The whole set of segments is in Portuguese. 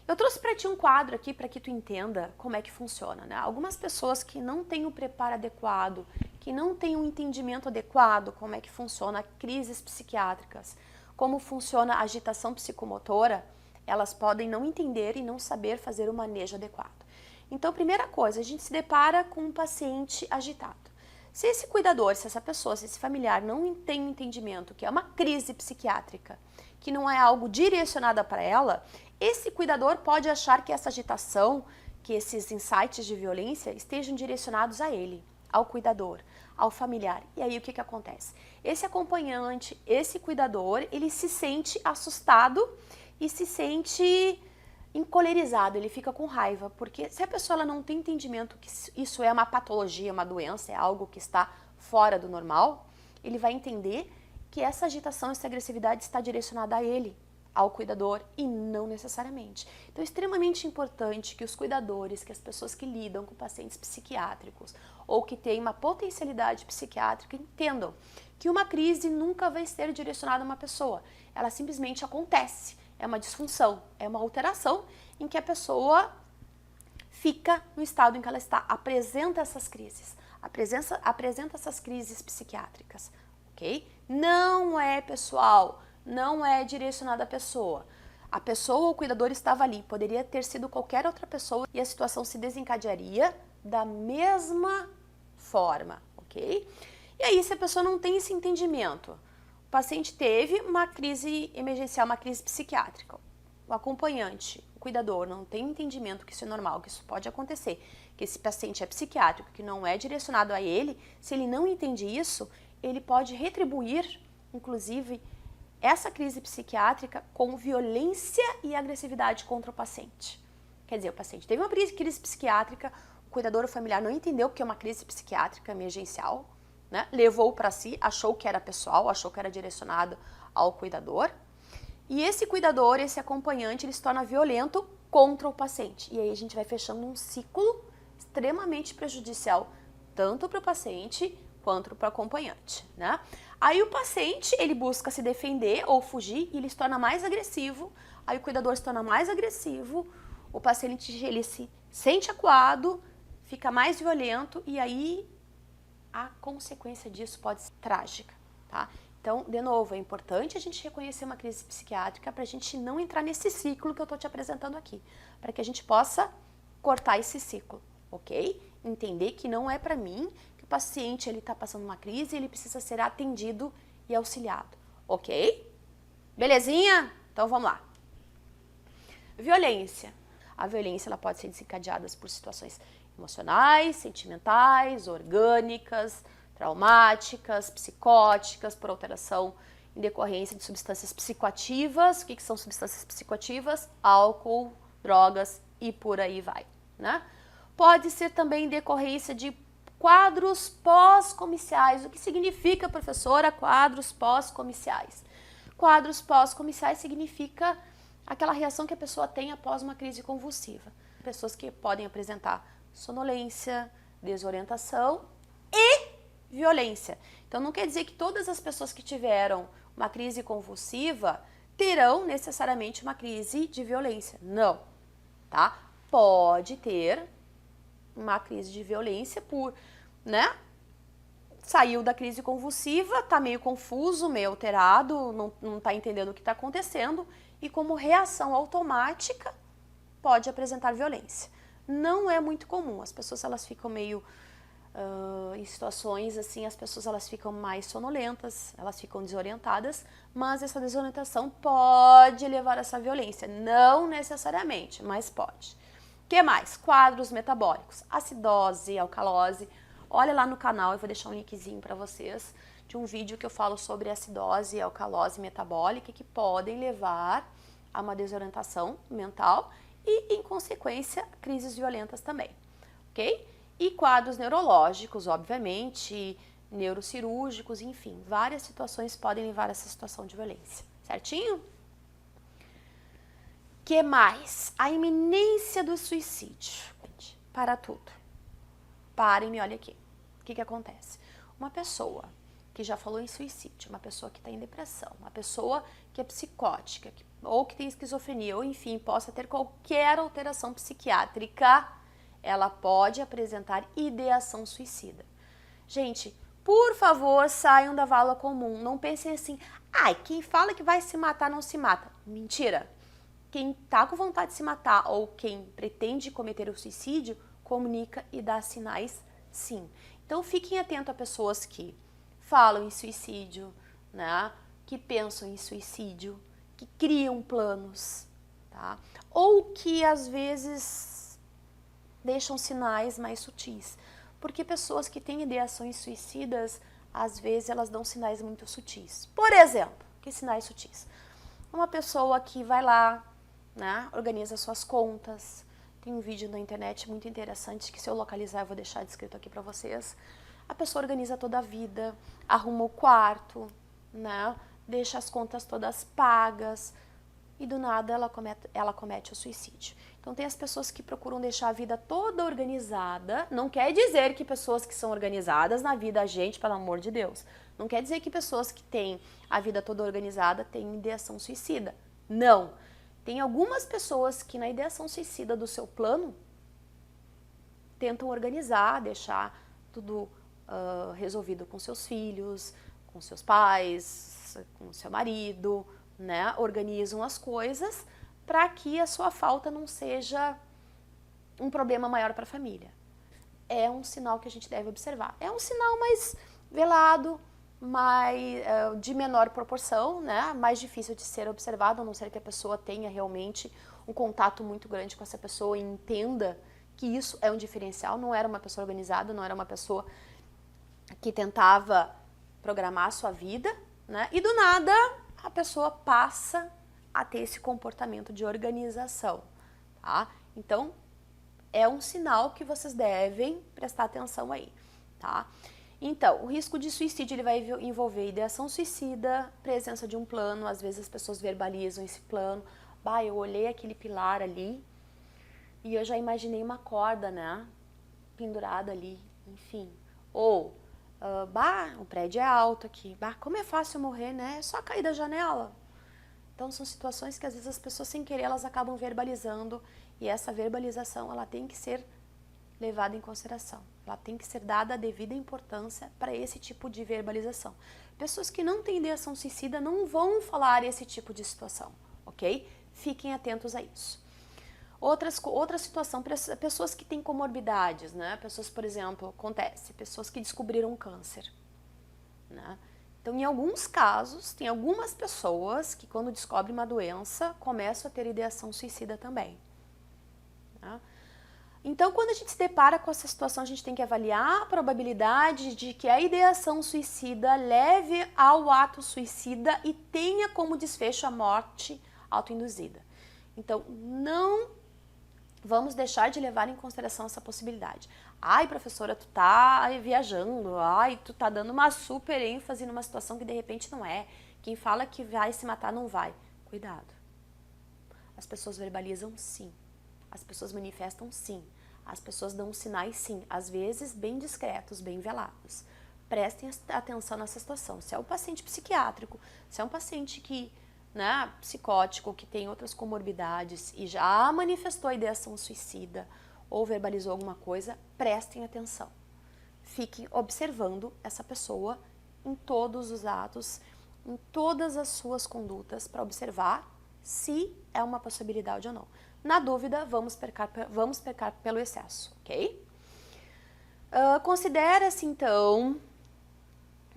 Eu trouxe para ti um quadro aqui para que tu entenda como é que funciona, né? Algumas pessoas que não têm o preparo adequado, que não têm um entendimento adequado como é que funciona crises psiquiátricas, como funciona a agitação psicomotora, elas podem não entender e não saber fazer o manejo adequado. Então, primeira coisa, a gente se depara com um paciente agitado. Se esse cuidador, se essa pessoa, se esse familiar não tem um entendimento que é uma crise psiquiátrica, que não é algo direcionado para ela, esse cuidador pode achar que essa agitação, que esses insights de violência estejam direcionados a ele, ao cuidador, ao familiar. E aí o que acontece? Esse acompanhante, esse cuidador, ele se sente assustado e se sente encolerizado, ele fica com raiva, porque se a pessoa ela não tem entendimento que isso é uma patologia, uma doença, é algo que está fora do normal, ele vai entender que essa agitação, essa agressividade está direcionada a ele, ao cuidador, e não necessariamente. Então é extremamente importante que os cuidadores, que as pessoas que lidam com pacientes psiquiátricos ou que têm uma potencialidade psiquiátrica entendam que uma crise nunca vai ser direcionada a uma pessoa, ela simplesmente acontece. É uma disfunção, é uma alteração em que a pessoa fica no estado em que ela está, apresenta essas crises, apresenta essas crises psiquiátricas, ok? Não é pessoal, não é direcionada à pessoa. A pessoa ou o cuidador estava ali, poderia ter sido qualquer outra pessoa e a situação se desencadearia da mesma forma, ok? E aí, se a pessoa não tem esse entendimento, o paciente teve uma crise emergencial, uma crise psiquiátrica. O acompanhante, o cuidador, não tem entendimento que isso é normal, que isso pode acontecer, que esse paciente é psiquiátrico, que não é direcionado a ele. Se ele não entende isso, ele pode retribuir, inclusive, essa crise psiquiátrica com violência e agressividade contra o paciente. Quer dizer, o paciente teve uma crise psiquiátrica, o cuidador ou familiar não entendeu que é uma crise psiquiátrica emergencial, né? Levou para si, achou que era pessoal, achou que era direcionado ao cuidador. E esse cuidador, esse acompanhante, ele se torna violento contra o paciente. E aí a gente vai fechando um ciclo extremamente prejudicial, tanto para o paciente quanto para o acompanhante, né? Aí o paciente, ele busca se defender ou fugir e ele se torna mais agressivo. Aí o cuidador se torna mais agressivo, o paciente, ele se sente acuado, fica mais violento e aí a consequência disso pode ser trágica, tá? Então, de novo, é importante a gente reconhecer uma crise psiquiátrica para a gente não entrar nesse ciclo que eu estou te apresentando aqui, para que a gente possa cortar esse ciclo, ok? Entender que não é para mim, que o paciente ele está passando uma crise e ele precisa ser atendido e auxiliado, ok? Belezinha? Então, vamos lá. Violência. A violência ela pode ser desencadeada por situações emocionais, sentimentais, orgânicas, traumáticas, psicóticas, por alteração em decorrência de substâncias psicoativas. O que são substâncias psicoativas? Álcool, drogas e por aí vai, né? Pode ser também em decorrência de quadros pós-comiciais. O que significa, professora, quadros pós-comiciais? Quadros pós-comiciais significa aquela reação que a pessoa tem após uma crise convulsiva. Pessoas que podem apresentar sonolência, desorientação e violência. Então não quer dizer que todas as pessoas que tiveram uma crise convulsiva terão necessariamente uma crise de violência. Não, tá? Pode ter uma crise de violência por, né? Saiu da crise convulsiva, tá meio confuso, meio alterado, não tá entendendo o que tá acontecendo e como reação automática pode apresentar violência. Não é muito comum, as pessoas elas ficam meio em situações assim, as pessoas elas ficam mais sonolentas, elas ficam desorientadas, mas essa desorientação pode levar a essa violência, não necessariamente, mas pode. O que mais? Quadros metabólicos, acidose, alcalose. Olha lá no canal, eu vou deixar um linkzinho para vocês de um vídeo que eu falo sobre acidose e alcalose metabólica que podem levar a uma desorientação mental e, em consequência, crises violentas também, ok? E quadros neurológicos, obviamente, neurocirúrgicos, enfim, várias situações podem levar a essa situação de violência, certinho? Que mais? A iminência do suicídio. Para tudo. Parem e me olhem aqui. O que acontece? Uma pessoa que já falou em suicídio, uma pessoa que está em depressão, uma pessoa que é psicótica, ou que tem esquizofrenia, ou enfim, possa ter qualquer alteração psiquiátrica, ela pode apresentar ideação suicida. Gente, por favor, saiam da vala comum. Não pensem assim, ai, quem fala que vai se matar não se mata. Mentira. Quem tá com vontade de se matar ou quem pretende cometer o suicídio, comunica e dá sinais sim. Então fiquem atentos a pessoas que falam em suicídio, né? Que pensam em suicídio, que criam planos, tá? Ou que às vezes deixam sinais mais sutis. Porque pessoas que têm ideações suicidas, às vezes elas dão sinais muito sutis. Por exemplo, que sinais sutis? Uma pessoa que vai lá, né, organiza suas contas. Tem um vídeo na internet muito interessante que se eu localizar eu vou deixar descrito aqui para vocês. A pessoa organiza toda a vida, arruma o quarto, né, deixa as contas todas pagas e do nada ela comete o suicídio. Então tem as pessoas que procuram deixar a vida toda organizada, não quer dizer que pessoas que são organizadas na vida, gente, pelo amor de Deus, não quer dizer que pessoas que têm a vida toda organizada têm ideação suicida. Não. Tem algumas pessoas que na ideação suicida do seu plano tentam organizar, deixar tudo resolvido com seus filhos, com seus pais, com seu marido, né? Organizam as coisas para que a sua falta não seja um problema maior para a família. É um sinal que a gente deve observar. É um sinal mais velado, de menor proporção, né? Mais difícil de ser observado, a não ser que a pessoa tenha realmente um contato muito grande com essa pessoa e entenda que isso é um diferencial. Não era uma pessoa organizada, não era uma pessoa que tentava programar a sua vida, né? E do nada a pessoa passa a ter esse comportamento de organização, tá? Então, é um sinal que vocês devem prestar atenção aí, tá? Então, o risco de suicídio ele vai envolver ideação suicida, presença de um plano, às vezes as pessoas verbalizam esse plano. Bah, eu olhei aquele pilar ali e eu já imaginei uma corda, né, pendurada ali, enfim. Ou, bah, o prédio é alto aqui, bah, como é fácil morrer, né, é só cair da janela. Então, são situações que às vezes as pessoas sem querer elas acabam verbalizando e essa verbalização ela tem que ser levada em consideração. Ela tem que ser dada a devida importância para esse tipo de verbalização. Pessoas que não têm ideação suicida não vão falar esse tipo de situação, ok? Fiquem atentos a isso. Outra situação, pessoas que têm comorbidades, né? Pessoas, por exemplo, pessoas que descobriram câncer, né? Então, em alguns casos, tem algumas pessoas que quando descobrem uma doença, começam a ter ideação suicida também, né? Então, quando a gente se depara com essa situação, a gente tem que avaliar a probabilidade de que a ideação suicida leve ao ato suicida e tenha como desfecho a morte autoinduzida. Então, não vamos deixar de levar em consideração essa possibilidade. Ai, professora, tu tá viajando, ai, tu tá dando uma super ênfase numa situação que de repente não é. Quem fala que vai se matar não vai. Cuidado. As pessoas verbalizam sim. As pessoas manifestam sim, as pessoas dão sinais sim, às vezes bem discretos, bem velados. Prestem atenção nessa situação. Se é um paciente psiquiátrico, se é um paciente que, né, psicótico, que tem outras comorbidades e já manifestou a ideação suicida ou verbalizou alguma coisa, prestem atenção. Fiquem observando essa pessoa em todos os atos, em todas as suas condutas, para observar se é uma possibilidade ou não. Na dúvida, vamos pecar pelo excesso, ok? Considera-se, então,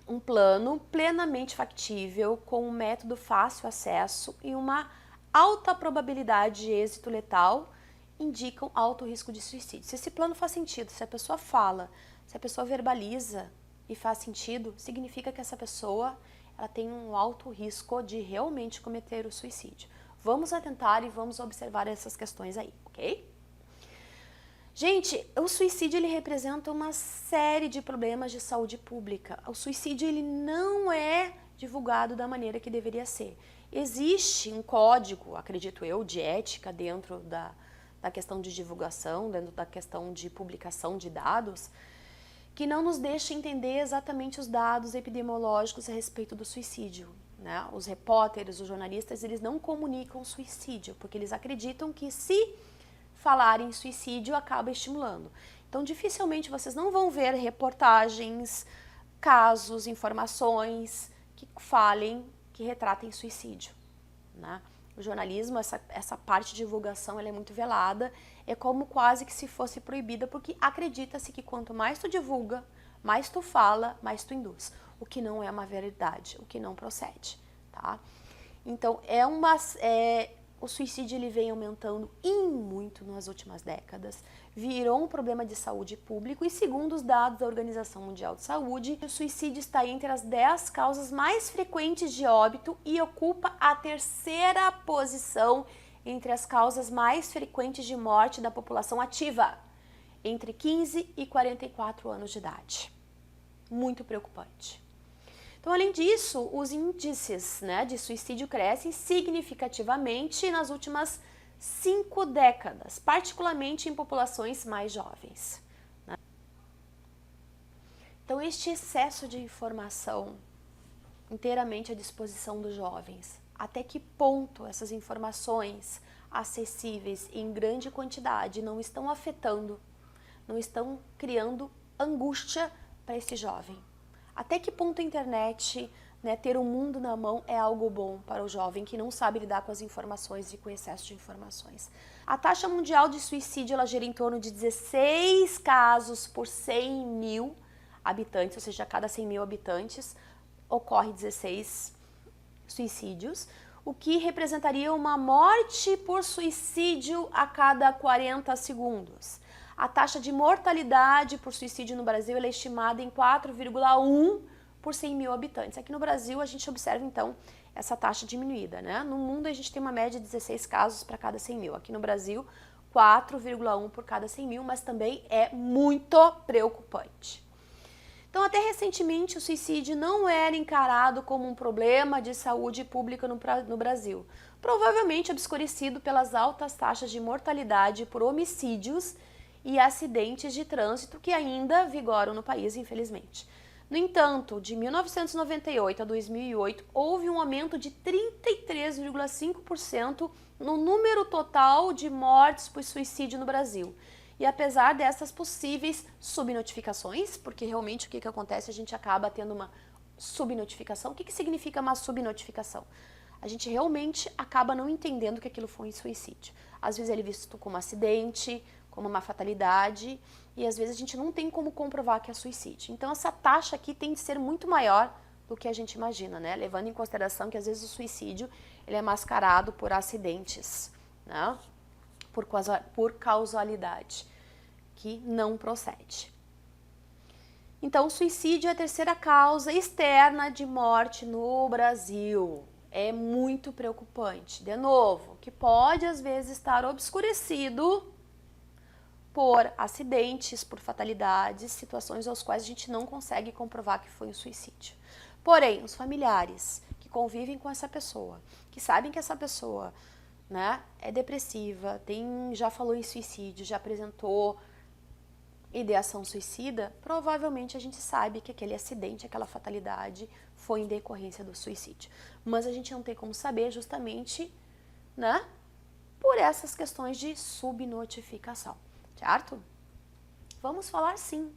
um plano plenamente factível, com um método fácil acesso e uma alta probabilidade de êxito letal, indicam alto risco de suicídio. Se esse plano faz sentido, se a pessoa fala, se a pessoa verbaliza e faz sentido, significa que essa pessoa ela tem um alto risco de realmente cometer o suicídio. Vamos atentar e vamos observar essas questões aí, ok? Gente, o suicídio ele representa uma série de problemas de saúde pública. O suicídio ele não é divulgado da maneira que deveria ser. Existe um código, acredito eu, de ética dentro da questão de divulgação, dentro da questão de publicação de dados, que não nos deixa entender exatamente os dados epidemiológicos a respeito do suicídio, né? Os repórteres, os jornalistas, eles não comunicam suicídio, porque eles acreditam que se falar em suicídio acaba estimulando. Então, dificilmente vocês não vão ver reportagens, casos, informações que falem, que retratem suicídio, né? O jornalismo, essa parte de divulgação, ela é muito velada, é como quase que se fosse proibida, porque acredita-se que quanto mais tu divulga, mais tu fala, mais tu induz, o que não é uma verdade, o que não procede, tá? Então, o suicídio ele vem aumentando muito nas últimas décadas, virou um problema de saúde público e, segundo os dados da Organização Mundial de Saúde, o suicídio está entre as 10 causas mais frequentes de óbito e ocupa a 3ª posição entre as causas mais frequentes de morte da população ativa, entre 15 e 44 anos de idade. Muito preocupante. Então, além disso, os índices, né, de suicídio crescem significativamente nas últimas 5 décadas, particularmente em populações mais jovens, né? Então, este excesso de informação inteiramente à disposição dos jovens, até que ponto essas informações acessíveis em grande quantidade não estão afetando, não estão criando angústia para esse jovem? Até que ponto a internet, né, ter o mundo na mão é algo bom para o jovem que não sabe lidar com as informações e com o excesso de informações? A taxa mundial de suicídio ela gira em torno de 16 casos por 100 mil habitantes, ou seja, a cada 100 mil habitantes ocorre 16 suicídios, o que representaria uma morte por suicídio a cada 40 segundos. A taxa de mortalidade por suicídio no Brasil é estimada em 4,1 por 100 mil habitantes. Aqui no Brasil a gente observa então essa taxa diminuída, né? No mundo a gente tem uma média de 16 casos para cada 100 mil. Aqui no Brasil, 4,1 por cada 100 mil, mas também é muito preocupante. Então, até recentemente, o suicídio não era encarado como um problema de saúde pública no Brasil, provavelmente obscurecido pelas altas taxas de mortalidade por homicídios e acidentes de trânsito que ainda vigoram no país, infelizmente. No entanto, de 1998 a 2008, houve um aumento de 33,5% no número total de mortes por suicídio no Brasil. E apesar dessas possíveis subnotificações, porque realmente o que acontece? A gente acaba tendo uma subnotificação. O que significa uma subnotificação? A gente realmente acaba não entendendo que aquilo foi um suicídio. Às vezes ele é visto como acidente, como uma fatalidade, e às vezes a gente não tem como comprovar que é suicídio. Então essa taxa aqui tem de ser muito maior do que a gente imagina, né? Levando em consideração que às vezes o suicídio ele é mascarado por acidentes, né? Por causalidade, que não procede. Então o suicídio é a 3ª causa externa de morte no Brasil. É muito preocupante. De novo, que pode às vezes estar obscurecido por acidentes, por fatalidades, situações aos quais a gente não consegue comprovar que foi um suicídio. Porém, os familiares que convivem com essa pessoa, que sabem que essa pessoa, né, é depressiva, já falou em suicídio, já apresentou ideação suicida, provavelmente a gente sabe que aquele acidente, aquela fatalidade foi em decorrência do suicídio. Mas a gente não tem como saber justamente, né, por essas questões de subnotificação. Certo? Vamos falar sim,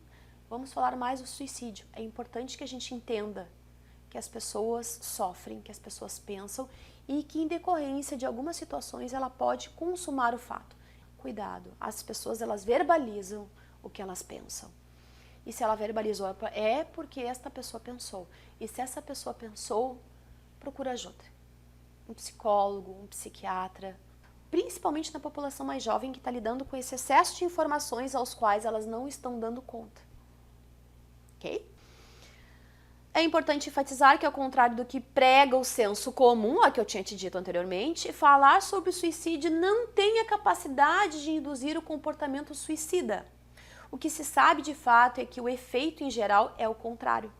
vamos falar mais do suicídio. É importante que a gente entenda que as pessoas sofrem, que as pessoas pensam e que em decorrência de algumas situações ela pode consumar o fato. Cuidado, as pessoas elas verbalizam o que elas pensam. E se ela verbalizou é porque esta pessoa pensou. E se essa pessoa pensou, procura ajuda. Um psicólogo, um psiquiatra, principalmente na população mais jovem que está lidando com esse excesso de informações aos quais elas não estão dando conta. Ok? É importante enfatizar que, ao contrário do que prega o senso comum, a que eu tinha te dito anteriormente, falar sobre o suicídio não tem a capacidade de induzir o comportamento suicida. O que se sabe de fato é que o efeito em geral é o contrário.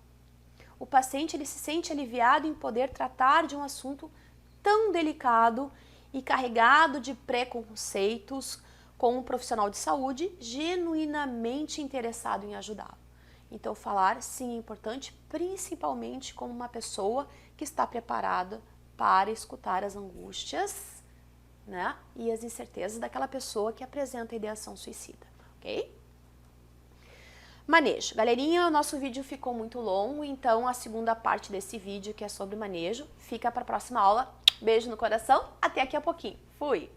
O paciente ele se sente aliviado em poder tratar de um assunto tão delicado e carregado de preconceitos com um profissional de saúde genuinamente interessado em ajudá-lo. Então, falar sim é importante, principalmente como uma pessoa que está preparada para escutar as angústias, né, e as incertezas daquela pessoa que apresenta a ideação suicida, ok? Manejo. Galerinha, o nosso vídeo ficou muito longo, então a segunda parte desse vídeo, que é sobre manejo, fica para a próxima aula. Beijo no coração, até aqui a pouquinho. Fui!